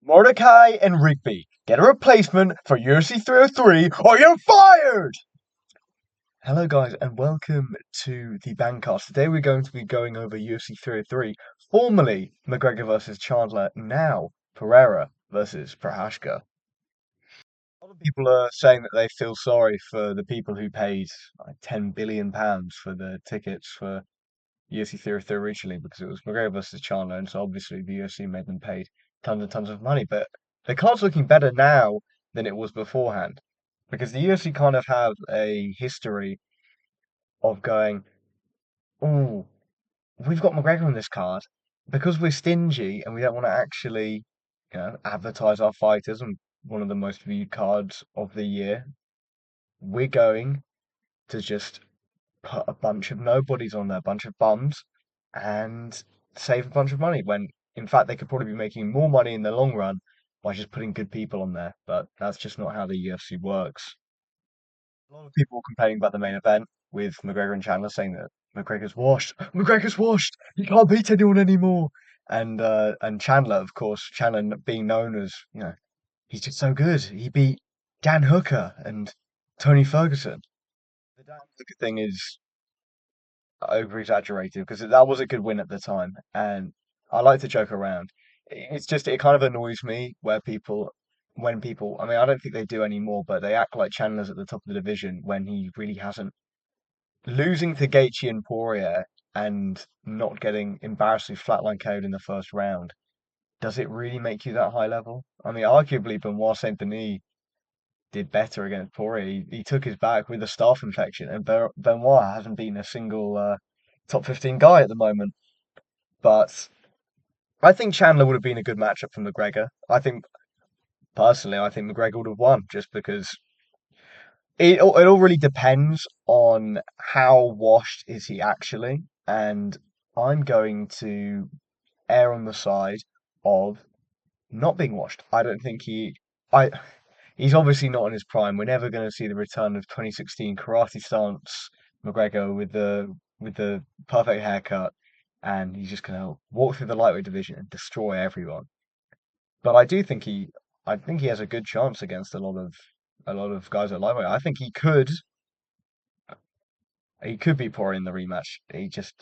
Mordecai and Rigby, get a replacement for UFC 303 or you're fired! Hello guys and welcome to the Bangcast. Today we're going to be going over UFC 303, formerly McGregor versus Chandler, now Pereira versus Prochazka. A lot of people are saying that they feel sorry for the people who paid like £10 billion for the tickets for UFC 303 originally because it was McGregor versus Chandler, and so obviously the UFC made them pay tons and tons of money. But the card's looking better now than it was beforehand because the UFC kind of have a history of going, oh, we've got McGregor on this card because we're stingy and we don't want to actually, advertise our fighters and one of the most viewed cards of the year. We're going to just put a bunch of nobodies on there, a bunch of bums, and save a bunch of money when in fact they could probably be making more money in the long run by just putting good people on there. But that's just not how the UFC works. A lot of people complaining about the main event with McGregor and Chandler saying that McGregor's washed. McGregor's washed. He can't beat anyone anymore. And Chandler, of course, Chandler being known as he's just so good. He beat Dan Hooker and Tony Ferguson. The Dan Hooker thing is over exaggerated because that was a good win at the time, and I like to joke around. It's just it kind of annoys me where when people, I mean, I don't think they do anymore, but they act like Chandler's at the top of the division when he really hasn't. Losing to Gaethje and Poirier and not getting embarrassingly flatline KO'd in the first round, does it really make you that high level? I mean, arguably Benoit Saint Denis did better against Poirier. He took his back with a staph infection, and Benoit hasn't been a single top 15 guy at the moment. But I think Chandler would have been a good matchup for McGregor. I think McGregor would have won just because it all really depends on how washed is he actually. And I'm going to err on the side of not being washed. I don't think I he's obviously not in his prime. We're never going to see the return of 2016 karate stance McGregor with the perfect haircut, and he's just going to walk through the lightweight division and destroy everyone. But I think he has a good chance against a lot of guys at lightweight. I think he could beat Poirier in the rematch.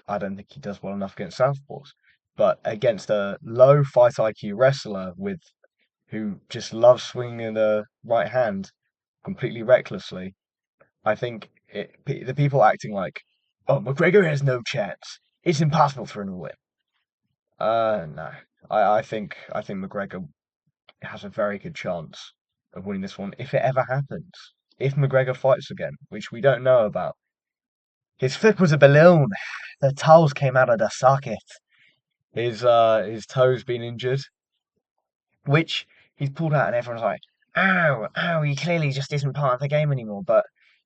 I don't think he does well enough against southpaws. But against a low fight IQ wrestler with who just loves swinging the right hand completely recklessly, I think the people acting like, oh, McGregor has no chance. It's impossible for him to win. No. I think McGregor has a very good chance of winning this one if it ever happens. If McGregor fights again, which we don't know about. His foot was a balloon. The toes came out of the socket. His toes been injured, which he's pulled out, and everyone's like, "Ow, ow!" He clearly just isn't part of the game anymore. But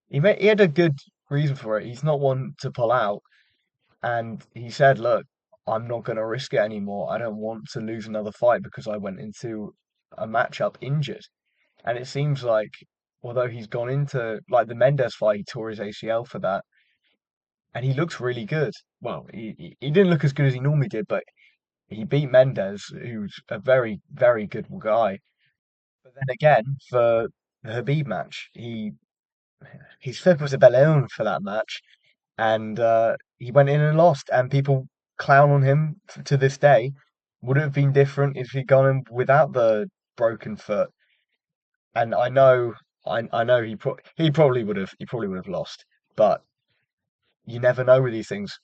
he had a good reason for it. He's not one to pull out, and he said, "Look, I'm not going to risk it anymore. I don't want to lose another fight because I went into a matchup injured." And it seems like, although he's gone into like the Mendes fight, he tore his ACL for that, and he looks really good. Well, he didn't look as good as he normally did, but he beat Mendes, who's a very, very good guy. But then again, for the Habib match, his foot was a balloon for that match, and he went in and lost. And people clown on him to this day. Would it have been different if he'd gone in without the broken foot? And I know he probably would have lost, but you never know with these things.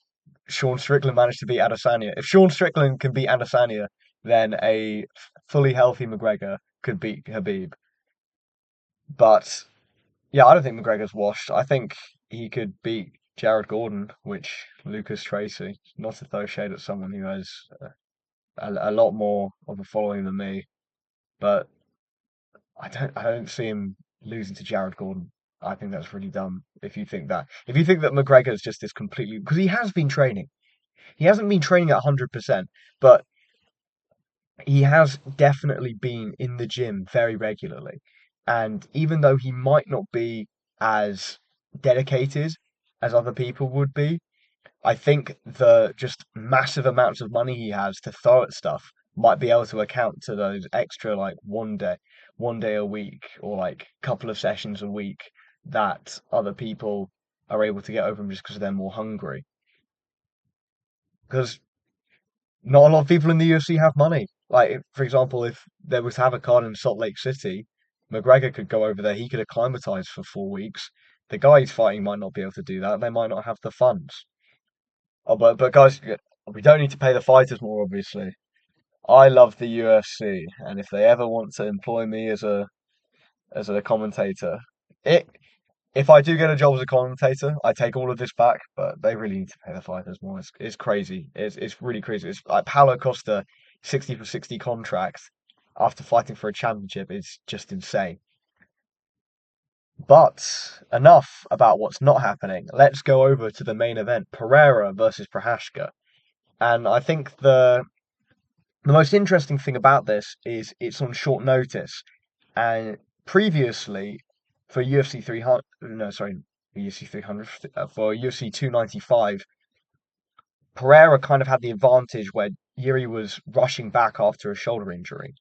Sean Strickland managed to beat Adesanya. If Sean Strickland can beat Adesanya, then a fully healthy McGregor could beat Habib. But yeah, I don't think McGregor's washed. I think he could beat Jared Gordon, which Lucas Tracy, not to throw shade at someone who has a lot more of a following than me, but I don't see him losing to Jared Gordon. I think that's really dumb. If you think that McGregor's just this completely because he has been training. He hasn't been training at 100%, but he has definitely been in the gym very regularly. And even though he might not be as dedicated as other people would be, I think the just massive amounts of money he has to throw at stuff might be able to account to those extra like one day a week or like couple of sessions a week that other people are able to get over them just because they're more hungry. Because not a lot of people in the UFC have money. Like, for example, if there was to have a card in Salt Lake City, McGregor could go over there. He could acclimatize for 4 weeks. The guy he's fighting might not be able to do that. They might not have the funds. Oh, but guys, we don't need to pay the fighters more, obviously. I love the UFC, and if they ever want to employ me as a commentator, it if I do get a job as a commentator, I take all of this back. But they really need to pay the fighters more. It's crazy. It's really crazy. It's like Paulo Costa, 60 for 60 contract after fighting for a championship is just insane. But enough about what's not happening. Let's go over to the main event: Pereira versus Prochazka. And I think the most interesting thing about this is it's on short notice. And previously, for UFC 300, no, sorry, for UFC 300, for UFC 295, Pereira kind of had the advantage where Jiri was rushing back after a shoulder injury.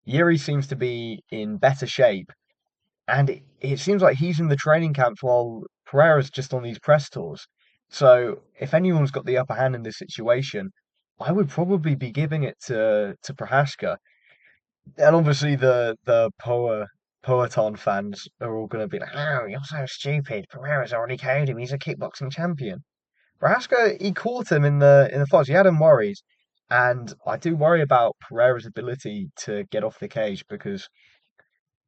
Jiri seems to be in better shape, and it seems like he's in the training camps while Pereira's just on these press tours. So if anyone's got the upper hand in this situation, I would probably be giving it to Prochazka. And obviously the Poeton fans are all going to be like, "Oh, you're so stupid. Pereira's already KO'd him. He's a kickboxing champion." Prohaska, he caught him in the fights. He had him worried, and I do worry about Pereira's ability to get off the cage because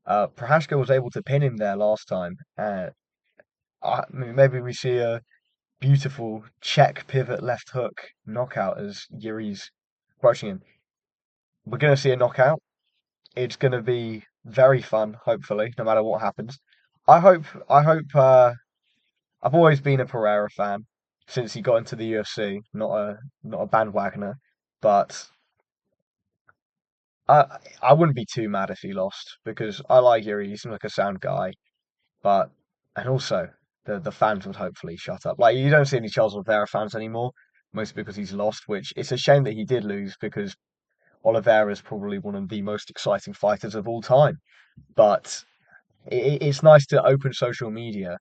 Prohaska was able to pin him there last time. Maybe we see a beautiful check pivot left hook knockout as Yuri's approaching him. We're going to see a knockout. It's going to be very fun, hopefully, no matter what happens. I hope, I've always been a Pereira fan since he got into the UFC, not a bandwagoner, but I wouldn't be too mad if he lost because I like Yuri, he seems like a sound guy, but, and also, the fans would hopefully shut up. Like, you don't see any Charles Oliveira fans anymore, mostly because he's lost, which it's a shame that he did lose because Oliveira is probably one of the most exciting fighters of all time. But it's nice to open social media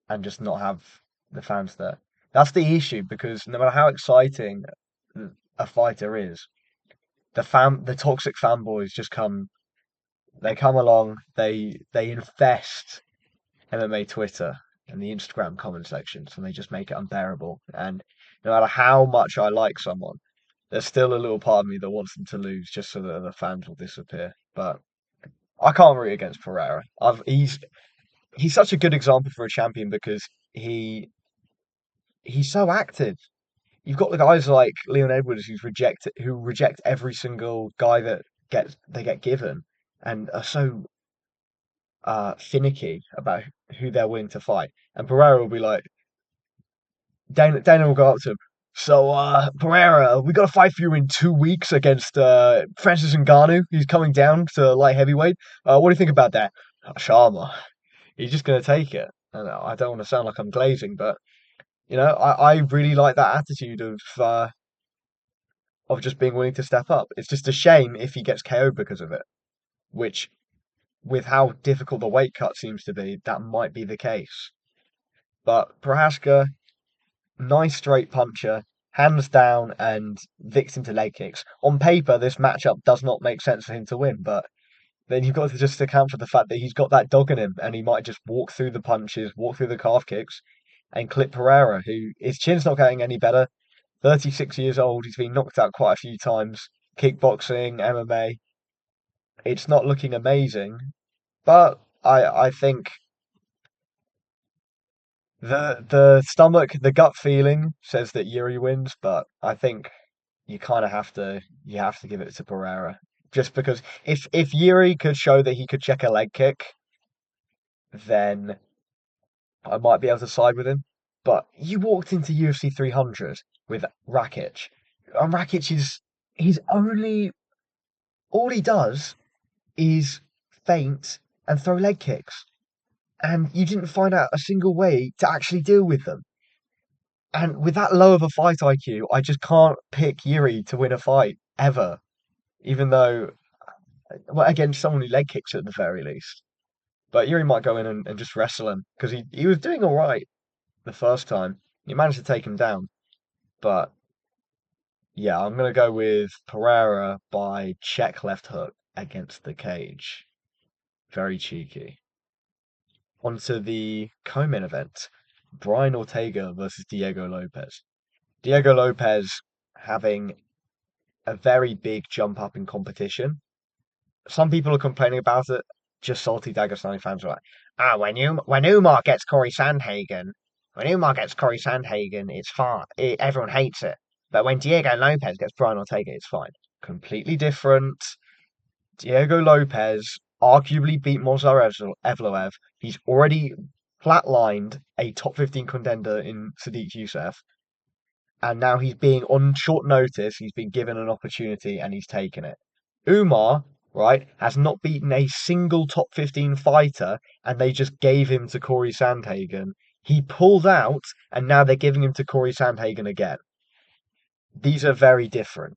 and just not have the fans there. That's the issue because no matter how exciting a fighter is, the toxic fanboys just come. They come along. They infest MMA Twitter and the Instagram comment sections, and they just make it unbearable. And no matter how much I like someone, there's still a little part of me that wants them to lose just so that the fans will disappear. But I can't root against Pereira. He's such a good example for a champion because he's so active. You've got the guys like Leon Edwards who reject every single guy that they get given and are so finicky about who they're willing to fight. And Pereira will be like Dana will go up to him. So Pereira, we got to fight for you in 2 weeks against Francis Ngannou. He's coming down to light heavyweight. What do you think about that? Sharma. He's just going to take it. I don't want to sound like I'm glazing, but I really like that attitude of just being willing to step up. It's just a shame if he gets KO'd because of it, which with how difficult the weight cut seems to be, that might be the case. But Prohaska, nice straight puncher, hands down and victim to leg kicks. On paper, this matchup does not make sense for him to win, but then you've got to just account for the fact that he's got that dog in him and he might just walk through the punches, walk through the calf kicks, and clip Pereira, who his chin's not getting any better. 36 years old, he's been knocked out quite a few times. Kickboxing, MMA, it's not looking amazing, but I think the gut feeling says that Yuri wins, but I think you kind of you have to give it to Pereira just because if Yuri could show that he could check a leg kick, then I might be able to side with him. But you walked into UFC 300 with Rakic, and Rakic is he's only all he does is feint and throw leg kicks, and you didn't find out a single way to actually deal with them. And with that low of a fight IQ, I just can't pick Yuri to win a fight ever. even though, well, against someone who leg kicks at the very least. But Yuri might go in and just wrestle him because he was doing all right the first time. He managed to take him down. But yeah, I'm going to go with Pereira by check left hook against the cage. Very cheeky. Onto the co-main event. Brian Ortega versus Diego Lopes. Diego Lopes having a very big jump up in competition. Some people are complaining about it. Just salty Dagestani fans are like, when Umar gets Corey Sandhagen, it's fine. Everyone hates it. But when Diego Lopes gets Brian Ortega, it's fine. Completely different. Diego Lopes arguably beat Movsar Evloev. He's already flatlined a top 15 contender in Sadiq Youssef. And now he's being on short notice. He's been given an opportunity and he's taken it. Umar, right, has not beaten a single top 15 fighter, and they just gave him to Corey Sandhagen. He pulled out, and now they're giving him to Corey Sandhagen again. These are very different,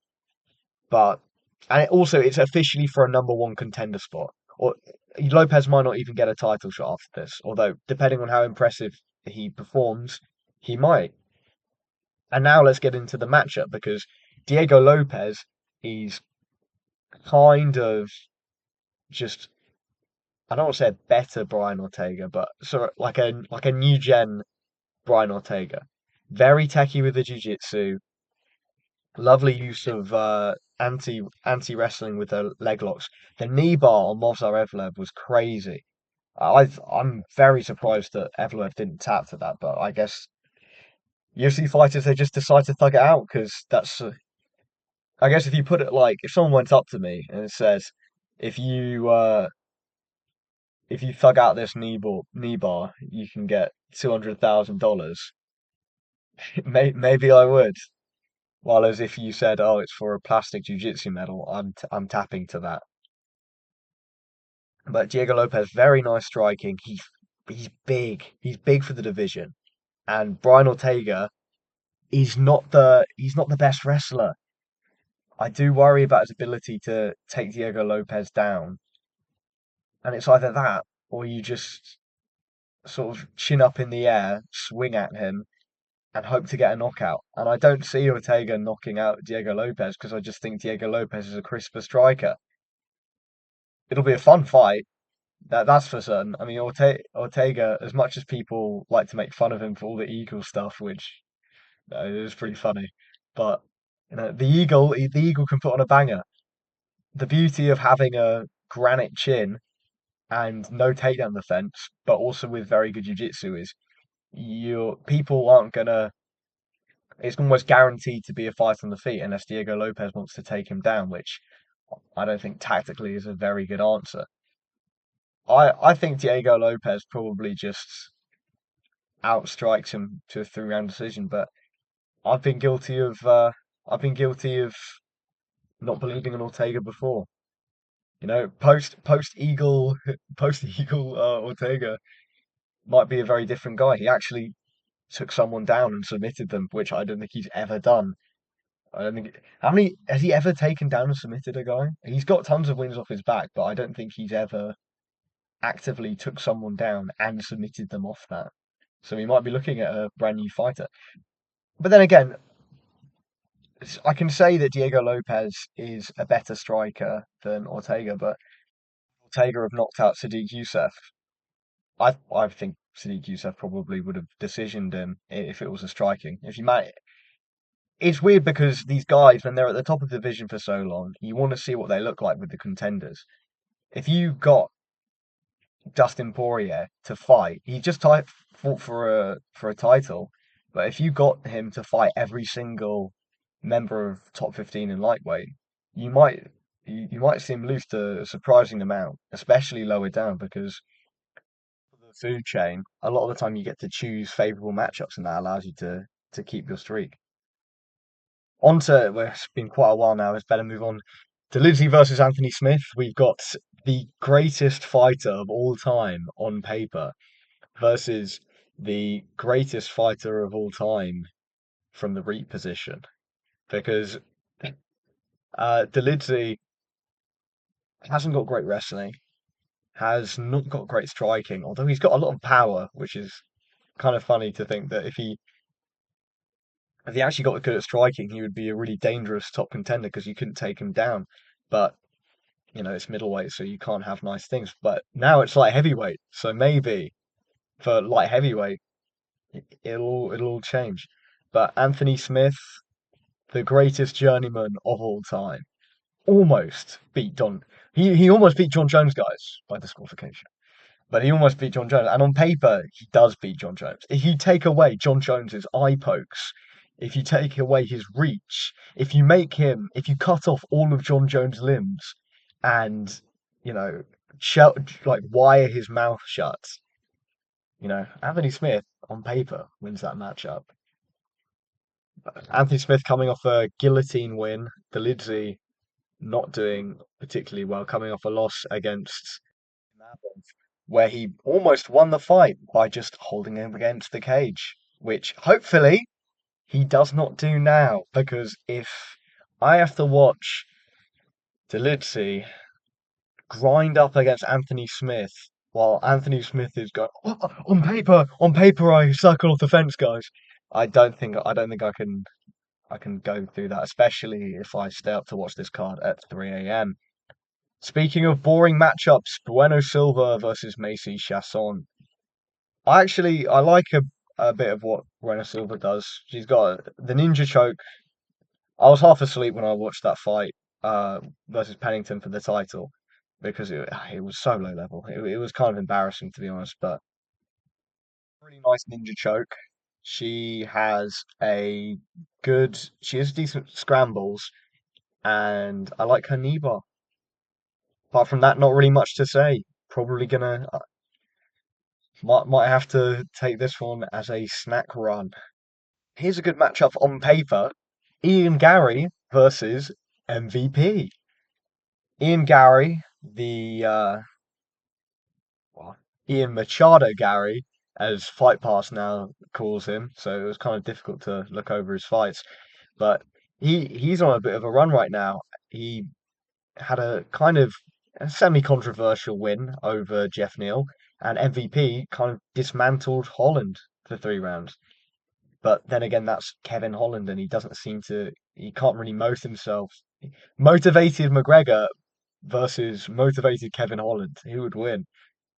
but it's officially for a number one contender spot. Or Lopez might not even get a title shot after this, although depending on how impressive he performs, he might. And now let's get into the matchup because Diego Lopes is kind of just I don't want to say a better Brian Ortega, but sort of like a new gen Brian Ortega. Very techy with the jiu-jitsu. Lovely use of anti wrestling with the leg locks. The knee bar on Movsar Evloev was crazy. I'm very surprised that Evloev didn't tap to that, but I guess UFC fighters they just decide to thug it out because that's. I guess if you put it like if someone went up to me and says, if you uh, if you thug out this knee bar, you can get $200,000. Maybe I would. While as if you said, oh, it's for a plastic jiu-jitsu medal, I'm tapping to that. But Diego Lopes, very nice striking. He's big. He's big for the division. And Brian Ortega he's not the best wrestler. I do worry about his ability to take Diego Lopes down. And it's either that or you just sort of chin up in the air, swing at him, and hope to get a knockout. And I don't see Ortega knocking out Diego Lopes because I just think Diego Lopes is a crisper striker. It'll be a fun fight. That's for certain. I mean, Ortega, as much as people like to make fun of him for all the eagle stuff, which is pretty funny, but the eagle can put on a banger. The beauty of having a granite chin and no takedown defense, but also with very good jiu-jitsu is your people aren't gonna it's almost guaranteed to be a fight on the feet unless Diego Lopes wants to take him down, which I don't think tactically is a very good answer. I think Diego Lopes probably just outstrikes him to a three-round decision, but I've been guilty of uh, I've been guilty of not believing in Ortega before. You know, post Eagle Ortega might be a very different guy. He actually took someone down and submitted them, which I don't think he's ever done. I don't think how many has he ever taken down and submitted a guy? He's got tons of wins off his back, but I don't think he's ever actively took someone down and submitted them off that. So we might be looking at a brand new fighter. But then again, I can say that Diego Lopes is a better striker than Ortega, but Ortega have knocked out Sadiq Youssef. I think Sadiq Youssef probably would have decisioned him if it was a striking. If you might, it's weird because these guys, when they're at the top of the division for so long, you want to see what they look like with the contenders. If you got Dustin Poirier to fight, he just fought for a title, but if you got him to fight every single member of top 15 in lightweight, you might you might see him lose to a surprising amount, especially lower down because of the food chain. A lot of the time, you get to choose favorable matchups, and that allows you to keep your streak. On to, well, it's been quite a while now. It's better move on. Dolidze versus Anthony Smith. We've got the greatest fighter of all time on paper versus the greatest fighter of all time from the REIT position. Because Dolidze Hasn't got great wrestling, has not got great striking, although he's got a lot of power, which is kind of funny to think that if he actually got good at striking, he would be a really dangerous top contender because you couldn't take him down. But it's middleweight, so you can't have nice things. But now it's light heavyweight, so maybe for light heavyweight, it'll all change. But Anthony Smith, the greatest journeyman of all time, almost beat John. He almost beat John Jones, guys, by disqualification. But he almost beat John Jones, and on paper, he does beat John Jones. If you take away John Jones's eye pokes, if you take away his reach, if you cut off all of John Jones' limbs, and you know, like wire his mouth shut, Anthony Smith on paper wins that matchup. Anthony Smith coming off a guillotine win, Dolidze not doing particularly well, coming off a loss against where he almost won the fight by just holding him against the cage, which hopefully he does not do now. Because if I have to watch Dolidze grind up against Anthony Smith while Anthony Smith is going, "Oh, on paper, I circle off the fence, guys." I don't think I can go through that, especially if I stay up to watch this card at 3 a.m. Speaking of boring matchups, Bueno Silva versus Macy Chasson. I like a bit of what Bueno Silva does. She's got the ninja choke. I was half asleep when I watched that fight versus Pennington for the title because it was so low level. It was kind of embarrassing to be honest, but really nice ninja choke. She has decent scrambles, and I like her knee bar. Apart from that, not really much to say. Probably gonna might have to take this one as a snack run. Here's a good matchup on paper: Ian Gary versus MVP. Ian Gary, the well, Ian Machado Gary, as Fight Pass now calls him. So it was kind of difficult to look over his fights, but he's on a bit of a run right now. He had a kind of a semi-controversial win over Jeff Neal, and MVP kind of dismantled Holland for 3 rounds. But then again, that's Kevin Holland, and he can't really motivate himself. Motivated McGregor versus motivated Kevin Holland. Who would win?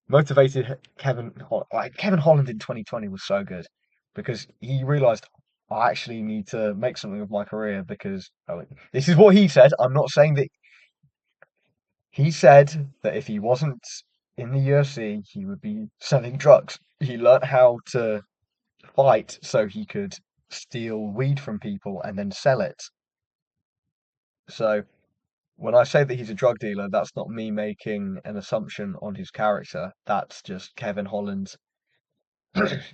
Motivated Kevin Holland in 2020 was so good because he realized I actually need to make something of my career because this is what he said. I'm not saying that he said that if he wasn't in the UFC, he would be selling drugs. He learnt how to fight so he could steal weed from people and then sell it. So when I say that he's a drug dealer, that's not me making an assumption on his character. That's just Kevin Holland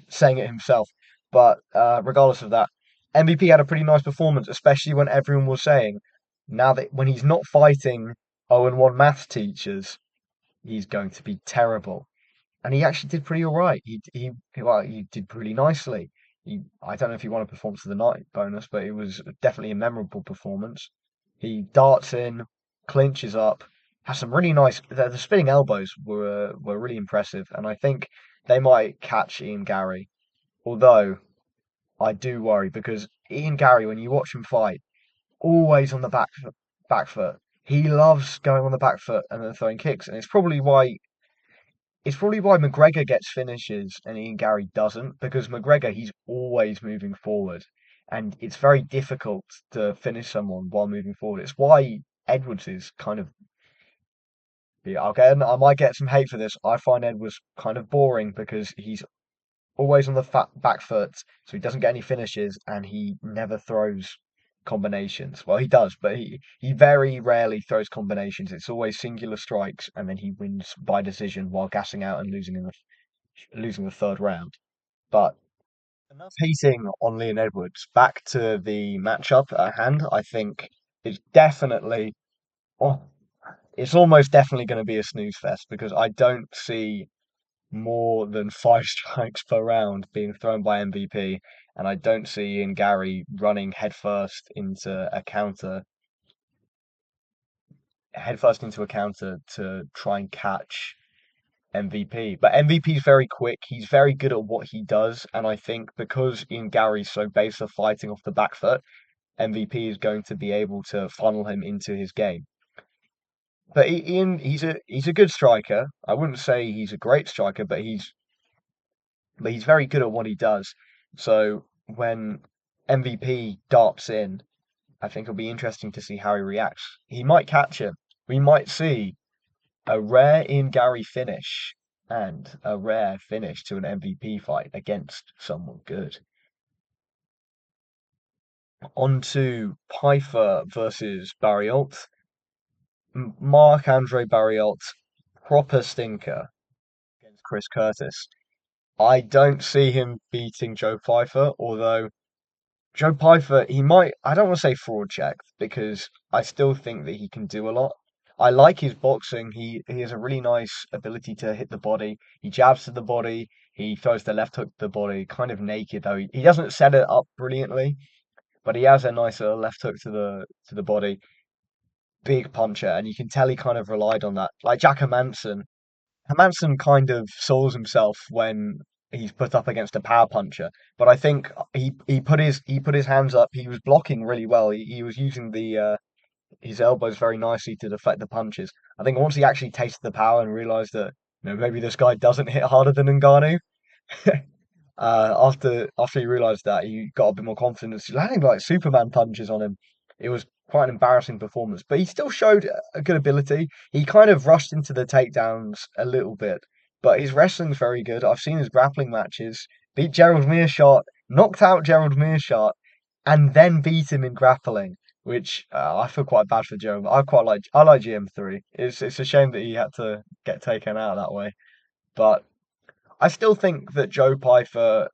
saying it himself. But regardless of that, MVP had a pretty nice performance, especially when everyone was saying now that when he's not fighting 0-1 maths teachers, he's going to be terrible. And he actually did pretty all right. He did pretty nicely. I don't know if he won a performance of the night bonus, but it was definitely a memorable performance. He darts in, clinches up, has some really nice. The spinning elbows were really impressive, and I think they might catch Ian Gary. Although I do worry because Ian Gary, when you watch him fight, always on the back foot. He loves going on the back foot and then throwing kicks, and it's probably why McGregor gets finishes and Ian Gary doesn't, because McGregor, he's always moving forward. And it's very difficult to finish someone while moving forward. It's why Edwards is kind of, yeah, okay, and I might get some hate for this. I find Edwards kind of boring because he's always on the back foot, so he doesn't get any finishes and he never throws combinations. Well, he does, but he very rarely throws combinations. It's always singular strikes, and then he wins by decision while gassing out and losing the third round. But enough hating on Leon Edwards. Back to the matchup at hand. I think it's definitely, oh, it's almost definitely going to be a snooze fest because I don't see more than 5 strikes per round being thrown by MVP, and I don't see Ian Gary running headfirst into a counter headfirst into a counter to try and catch MVP. But MVP is very quick. He's very good at what he does, and I think because Ian Gary's so based on fighting off the back foot, MVP is going to be able to funnel him into his game. But Ian, he's a good striker. I wouldn't say he's a great striker, but he's very good at what he does. So when MVP darts in, I think it'll be interesting to see how he reacts. He might catch him. We might see a rare in Gary finish and a rare finish to an MVP fight against someone good. On to Pfeiffer versus Barrialt. Marc-Andre Barrialt, proper stinker against Chris Curtis. I don't see him beating Joe Pfeiffer, although Joe Pfeiffer, he might, I don't want to say fraud checked because I still think that he can do a lot. I like his boxing. He has a really nice ability to hit the body. He jabs to the body. He throws the left hook to the body, kind of naked though. He doesn't set it up brilliantly, but he has a nice left hook to the body. Big puncher, and you can tell he kind of relied on that. Like Jack Hermansson kind of soils himself when he's put up against a power puncher. But I think he put his hands up. He was blocking really well. He was using the his elbows very nicely to deflect the punches. I think once he actually tasted the power and realized that maybe this guy doesn't hit harder than Ngannou, after he realised that, he got a bit more confidence. He landing like Superman punches on him. It was quite an embarrassing performance, but he still showed a good ability. He kind of rushed into the takedowns a little bit, but his wrestling's very good. I've seen his grappling matches. Beat Gerald Meerschaert, knocked out Gerald Meerschaert, and then beat him in grappling. Which I feel quite bad for Gerald. I like GM3. It's a shame that he had to get taken out that way, but I still think that Joe Pfeiffer,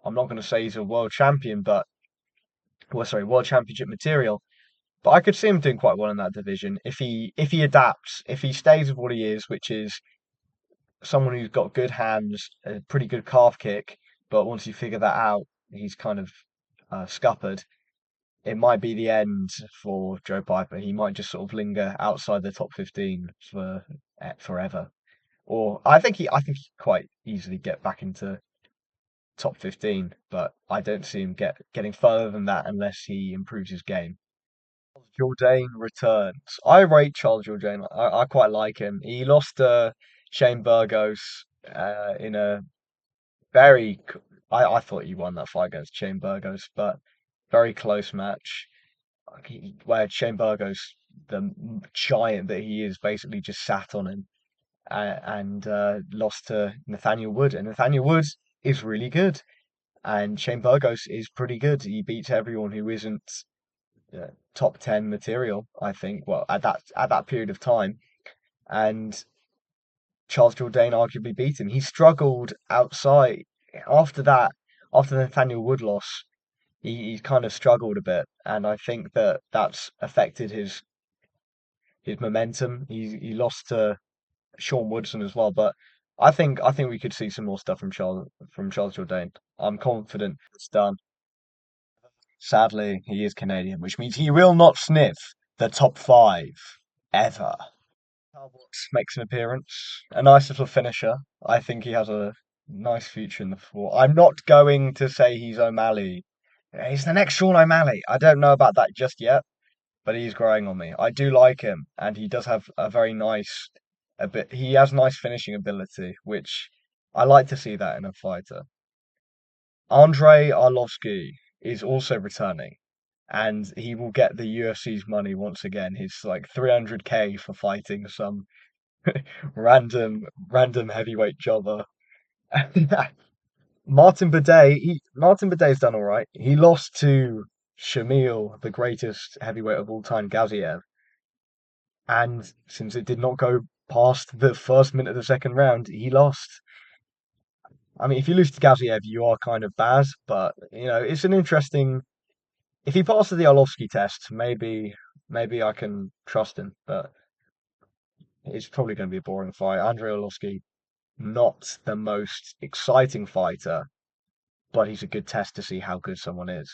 I'm not going to say he's a world champion, well, sorry, world championship material, but I could see him doing quite well in that division if he adapts, if he stays with what he is, which is someone who's got good hands, a pretty good calf kick, but once you figure that out, he's kind of scuppered. It might be the end for Joe Piper. He might just sort of linger outside the top 15 for forever. Or I think he quite easily get back into top 15, but I don't see him getting further than that unless he improves his game. Jourdain returns. I rate Charles Jourdain. I quite like him. He lost to Shane Burgos in a very. I thought he won that fight against Shane Burgos, but very close match. Where Shane Burgos, the giant that he is, basically just sat on him and lost to Nathaniel Wood. And Nathaniel Wood is really good, and Shane Burgos is pretty good. He beats everyone who isn't top 10 material, I think. Well, at that period of time, and Charles Jourdain arguably beat him. He struggled outside after that. After the Nathaniel Wood loss, he kind of struggled a bit, and I think that that's affected his momentum. He lost to Sean Woodson as well. But I think we could see some more stuff from Charles Jourdain. I'm confident it's done. Sadly, he is Canadian, which means he will not sniff the top five ever. Talbot makes an appearance, a nice little finisher. I think he has a nice future in the sport. I'm not going to say he's O'Malley. He's the next Sean O'Malley. I don't know about that just yet, but he's growing on me. I do like him, and he does have a very nice a bit. He has nice finishing ability, which I like to see that in a fighter. Andrei Arlovsky is also returning, and he will get the UFC's money once again. His like 300K for fighting some random heavyweight jobber. Martin Bidet's done all right. He lost to Shamil, the greatest heavyweight of all time, Gaziev. And since it did not go past the first minute of the second round, he lost. I mean, if you lose to Gaziev, you are kind of bad, but it's an interesting. If he passes the Arlovsky test, maybe I can trust him, but it's probably going to be a boring fight. Andrei Arlovsky, not the most exciting fighter, but he's a good test to see how good someone is.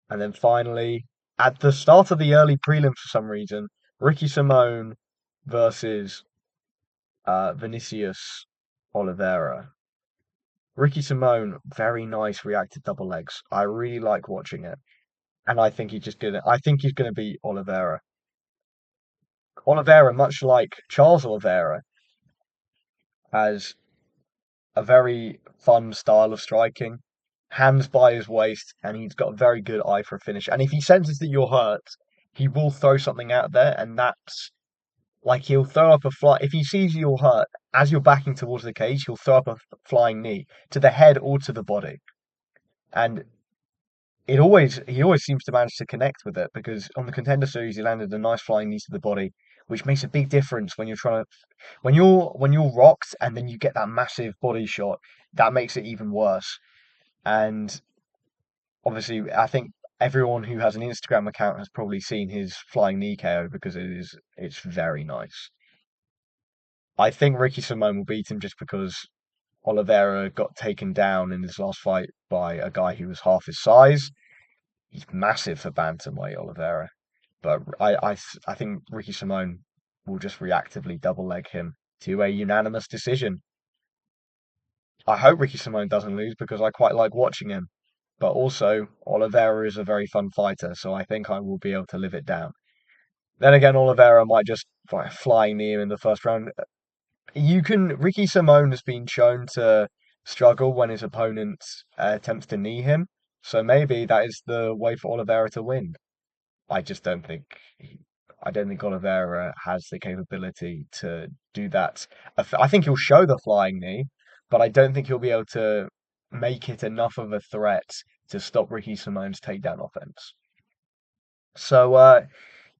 And then finally, at the start of the early prelims for some reason, Ricky Simone versus Vinicius Oliveira. Ricky Simone, very nice reacted double legs. I really like watching it, and I think he's gonna beat Oliveira. Oliveira, much like Charles Oliveira, has a very fun style of striking, hands by his waist, and he's got a very good eye for a finish. And if he senses that you're hurt, he will throw something out there, and that's like he'll throw up a fly. If he sees you're hurt as you're backing towards the cage, he'll throw up a flying knee to the head or to the body, and he always seems to manage to connect with it because on the Contender Series he landed a nice flying knee to the body, which makes a big difference when you're trying to when you're rocked and then you get that massive body shot. That makes it even worse. And obviously, I think everyone who has an Instagram account has probably seen his flying knee KO because it's very nice. I think Ricky Simone will beat him just because Oliveira got taken down in his last fight by a guy who was half his size. He's massive for bantamweight, Oliveira, but I think Ricky Simone will just reactively double leg him to a unanimous decision. I hope Ricky Simone doesn't lose because I quite like watching him. But also, Oliveira is a very fun fighter, so I think I will be able to live it down. Then again, Oliveira might just flying knee him in the first round. Ricky Simone has been shown to struggle when his opponent attempts to knee him, so maybe that is the way for Oliveira to win. I just don't think I don't think Oliveira has the capability to do that. I think he'll show the flying knee, but I don't think he'll be able to make it enough of a threat to stop Ricky Simone's takedown offense. So,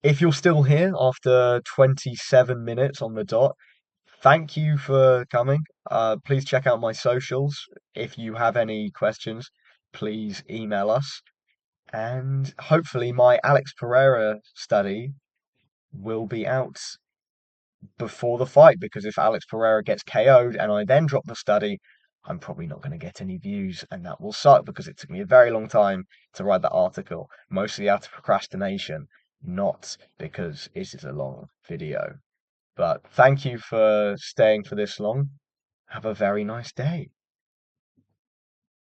if you're still here after 27 minutes on the dot, thank you for coming. Please check out my socials. If you have any questions, please email us. And hopefully, my Alex Pereira study will be out before the fight because if Alex Pereira gets KO'd and I then drop the study, I'm probably not going to get any views, and that will suck because it took me a very long time to write that article, mostly out of procrastination, not because it is a long video. But thank you for staying for this long. Have a very nice day.